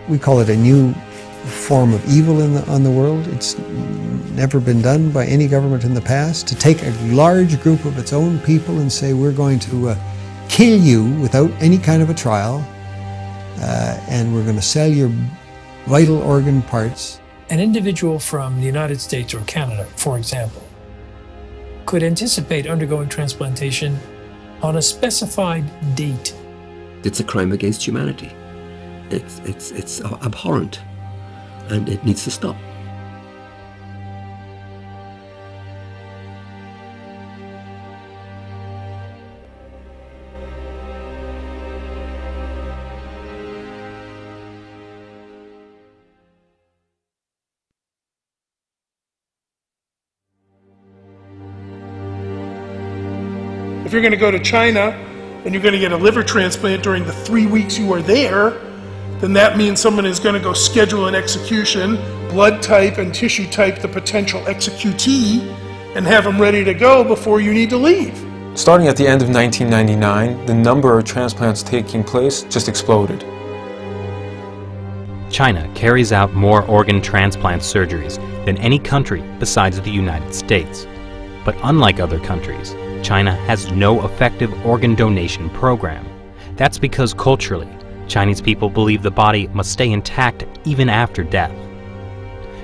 We call it a new form of evil on the world. It's never been done by any government in the past, to take a large group of its own people and say, we're going to kill you without any kind of a trial, and we're going to sell your vital organ parts. An individual from the United States or Canada, for example, could anticipate undergoing transplantation on a specified date. It's a crime against humanity. It's abhorrent, and it needs to stop. If you're going to go to China and you're going to get a liver transplant during the 3 weeks you are there, then that means someone is going to go schedule an execution, blood type and tissue type the potential executee, and have them ready to go before you need to leave. Starting at the end of 1999, the number of transplants taking place just exploded. China carries out more organ transplant surgeries than any country besides the United States. But unlike other countries, China has no effective organ donation program. That's because culturally, Chinese people believe the body must stay intact even after death.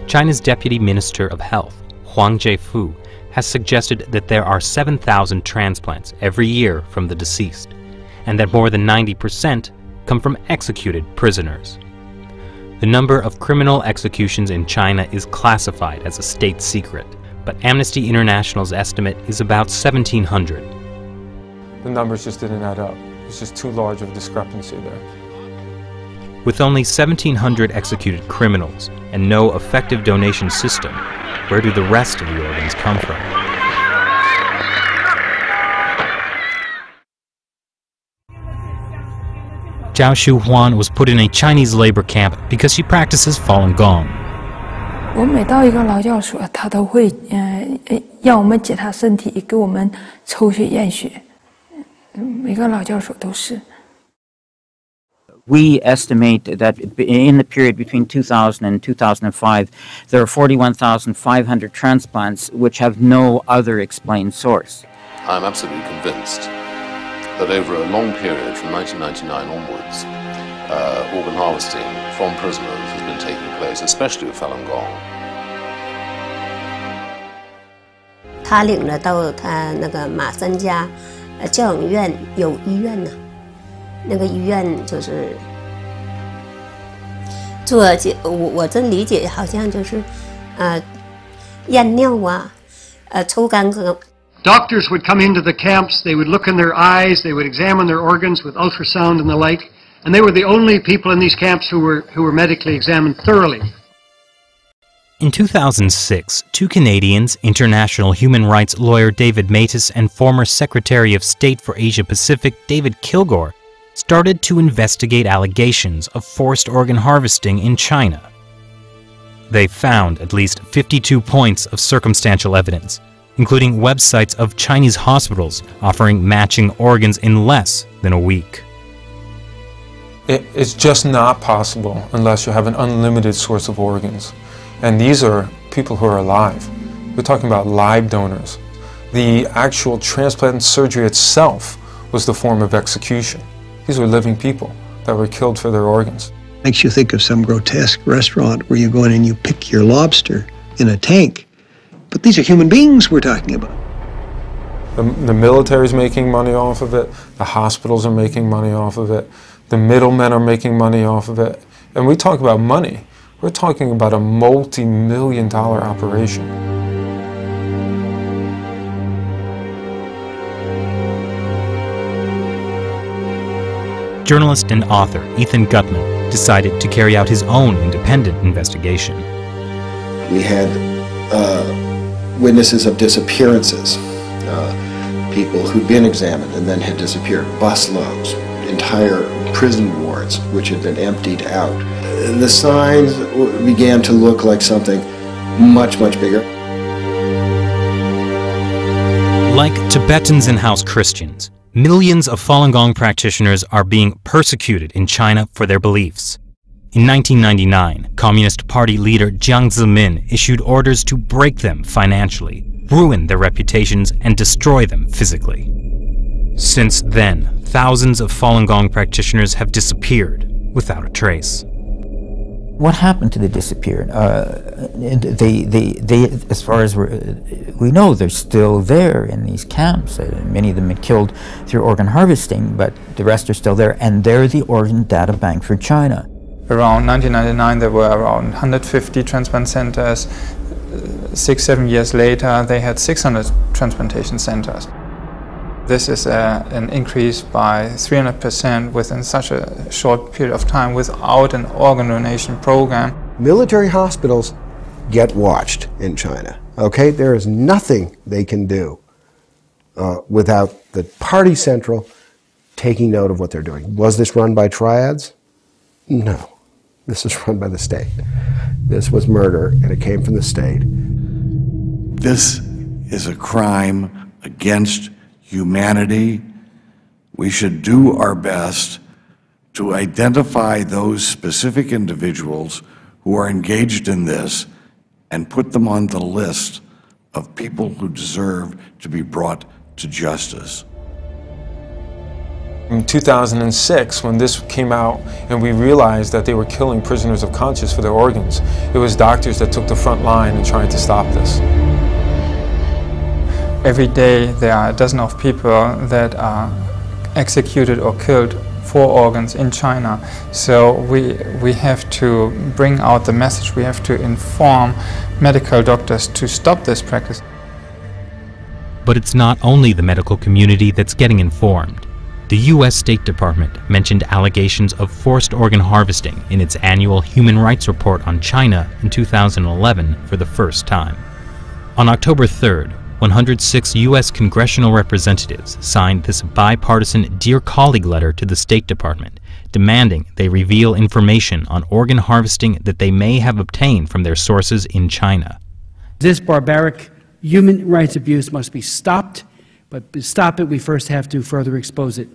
China's Deputy Minister of Health, Huang Jiefu, has suggested that there are 7,000 transplants every year from the deceased, and that more than 90% come from executed prisoners. The number of criminal executions in China is classified as a state secret, but Amnesty International's estimate is about 1,700. The numbers just didn't add up. It's just too large of a discrepancy there. With only 1,700 executed criminals and no effective donation system, where do the rest of the organs come from? Zhao Shuhuan was put in a Chinese labor camp because she practices Falun Gong. 我每到一个劳教所，他都会让我们检查身体，给我们抽血验血。每个劳教所都是。 We estimate that in the period between 2000 and 2005, there are 41,500 transplants which have no other explained source. I'm absolutely convinced that over a long period from 1999 onwards, organ harvesting from prisoners has been taking place, especially with Falun Gong. 他领了到他那个马三家教养院有医院呢。 那个医院就是做我真理解好像就是验尿啊抽干咳。 Doctors would come into the camps, they would look in their eyes, they would examine their organs with ultrasound and the like, and they were the only people in these camps who were medically examined thoroughly. In 2006, two Canadians, international human rights lawyer David Matas and former Secretary of State for Asia Pacific David Kilgore, started to investigate allegations of forced organ harvesting in China. They found at least 52 points of circumstantial evidence, including websites of Chinese hospitals offering matching organs in less than a week. It's just not possible unless you have an unlimited source of organs. And these are people who are alive. We're talking about live donors. The actual transplant surgery itself was the form of execution. These were living people that were killed for their organs. Makes you think of some grotesque restaurant where you go in and you pick your lobster in a tank. But these are human beings we're talking about. The military's making money off of it. The hospitals are making money off of it. The middlemen are making money off of it. And we talk about money. We're talking about a multi-million-dollar operation. Journalist and author Ethan Gutman decided to carry out his own independent investigation. We had witnesses of disappearances, people who'd been examined and then had disappeared, busloads, entire prison wards which had been emptied out. The signs began to look like something much, much bigger. Like Tibetans and house Christians, millions of Falun Gong practitioners are being persecuted in China for their beliefs. In 1999, Communist Party leader Jiang Zemin issued orders to break them financially, ruin their reputations, and destroy them physically. Since then, thousands of Falun Gong practitioners have disappeared without a trace. What happened to the disappeared? As far as we know, they're still there in these camps. Many of them been killed through organ harvesting, but the rest are still there, and they're the organ data bank for China. Around 1999, there were around 150 transplant centers. 6-7 years later, they had 600 transplantation centers. This is an increase by 300% within such a short period of time without an organ donation program. Military hospitals get watched in China, okay? There is nothing they can do without the party central taking note of what they're doing. Was this run by triads? No. This is run by the state. This was murder, and it came from the state. This is a crime against humanity. We should do our best to identify those specific individuals who are engaged in this and put them on the list of people who deserve to be brought to justice. In 2006, when this came out and we realized that they were killing prisoners of conscience for their organs, it was doctors that took the front line in trying to stop this. Every day there are a dozen of people that are executed or killed for organs in China. So we have to bring out the message, we have to inform medical doctors to stop this practice. But it's not only the medical community that's getting informed. The U.S. State Department mentioned allegations of forced organ harvesting in its annual Human Rights Report on China in 2011 for the first time. On October 3rd, 106 U.S. congressional representatives signed this bipartisan Dear Colleague letter to the State Department, demanding they reveal information on organ harvesting that they may have obtained from their sources in China. This barbaric human rights abuse must be stopped, but to stop it, we first have to further expose it.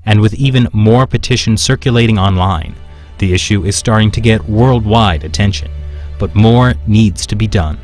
And with even more petitions circulating online, the issue is starting to get worldwide attention, but more needs to be done.